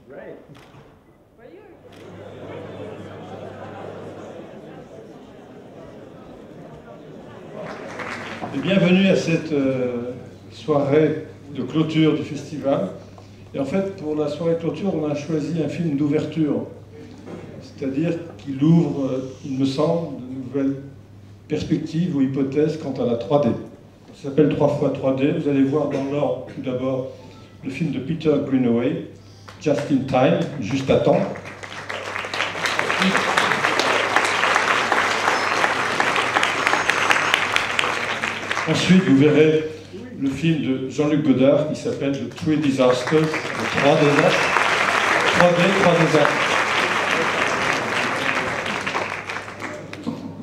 Great. Et bienvenue à cette soirée de clôture du festival. Et en fait, pour la soirée de clôture, on a choisi un film d'ouverture. C'est-à-dire qu'il ouvre, il me semble, de nouvelles perspectives ou hypothèses quant à la 3D. Ça s'appelle 3x3D. Vous allez voir dans l'ordre, tout d'abord, le film de Peter Greenaway, Just in Time, juste à temps. Ensuite, vous verrez le film de Jean-Luc Godard qui s'appelle The Three Disasters, les trois désastres. 3D, 3 désastres.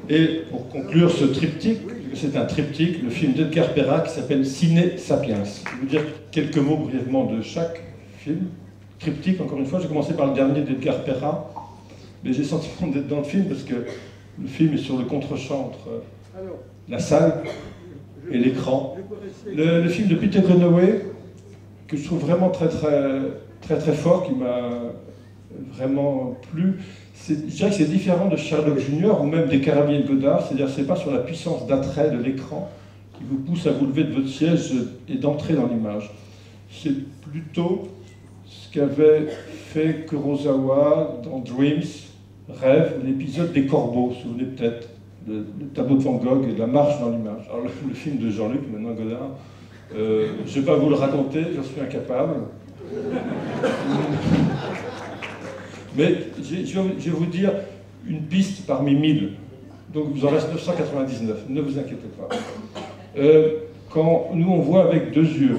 Et pour conclure ce triptyque, c'est un triptyque, le film d'Edgar Pera qui s'appelle Ciné Sapiens. Je vais vous dire quelques mots brièvement de chaque film. Triptyque, encore une fois, j'ai commencé par le dernier d'Edgar Pera, mais j'ai le sentiment d'être dans le film parce que le film est sur le contre-champ entre la salle et l'écran. Le film de Peter Greenaway, que je trouve vraiment très fort, qui m'a vraiment plu, je dirais que c'est différent de Sherlock Junior ou même des Carabiniers de Godard, c'est-à-dire c'est pas sur la puissance d'attrait de l'écran qui vous pousse à vous lever de votre siège et d'entrer dans l'image. C'est plutôt ce qu'avait fait Kurosawa dans Dreams, Rêve, l'épisode des corbeaux, vous vous souvenez peut-être, le tableau de Van Gogh et la marche dans l'image. Alors le film de Jean-Luc, maintenant Godard, je ne vais pas vous le raconter, j'en suis incapable. Mais je vais vous dire une piste parmi 1000. Donc vous en reste 999, ne vous inquiétez pas. Quand nous on voit avec deux yeux,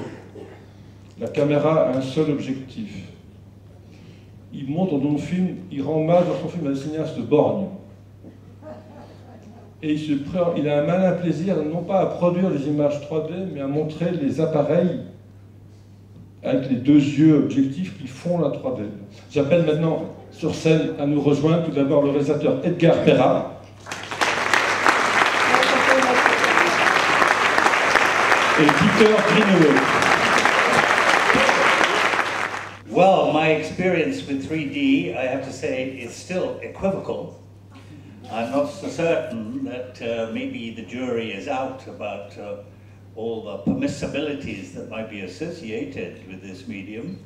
la caméra a un seul objectif. Il montre dans le film, il rend hommage dans son film à un cinéaste de borgne. Et il a un malin plaisir, non pas à produire les images 3D, mais à montrer les appareils avec les deux yeux objectifs qui font la 3D. J'appelle maintenant sur scène à nous rejoindre tout d'abord le réalisateur Edgar Pera et Peter Greenaway. Well, my experience with 3D, I have to say, is still equivocal. I'm not so certain that maybe the jury is out about all the permissibilities that might be associated with this medium.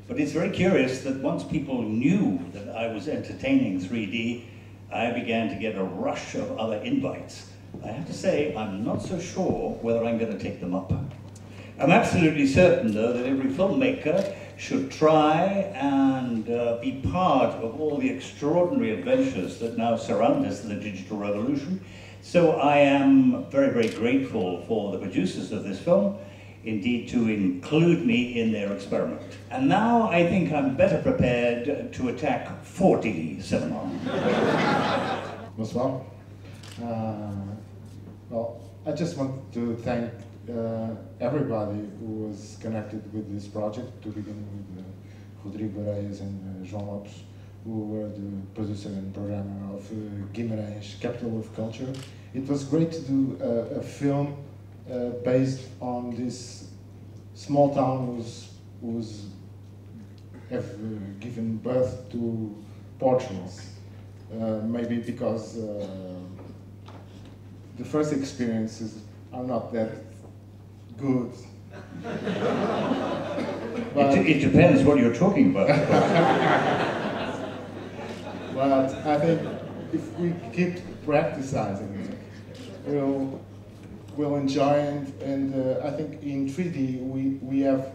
But it's very curious that once people knew that I was entertaining 3D, I began to get a rush of other invites. I have to say, I'm not so sure whether I'm going to take them up. I'm absolutely certain, though, that every filmmaker should try and be part of all the extraordinary adventures that now surround us in the digital revolution. So I am very, very grateful for the producers of this film, indeed to include me in their experiment. And now I think I'm better prepared to attack 4D cinema. Bonsoir. Well, I just want to thank everybody who was connected with this project, to begin with Rodrigo Reyes and João Lopes, who were the producer and programmer of Guimarães, Capital of Culture. It was great to do a film based on this small town who's have given birth to portraits. Maybe because the first experiences are not that good. But it depends what you're talking about. But I think if we keep practicing, we'll enjoy it. And I think in 3D we have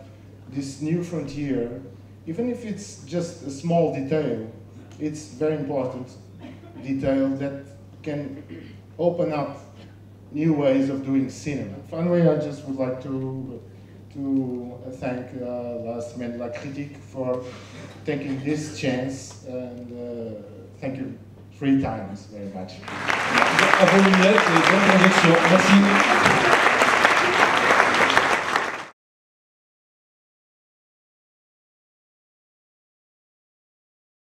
this new frontier. Even if it's just a small detail, it's very important detail that can open up new ways of doing cinema. Finally, I just would like to thank La Semaine de la Critique for taking this chance, and thank you 3 times very much. À vos lunettes et bonne projection. Merci.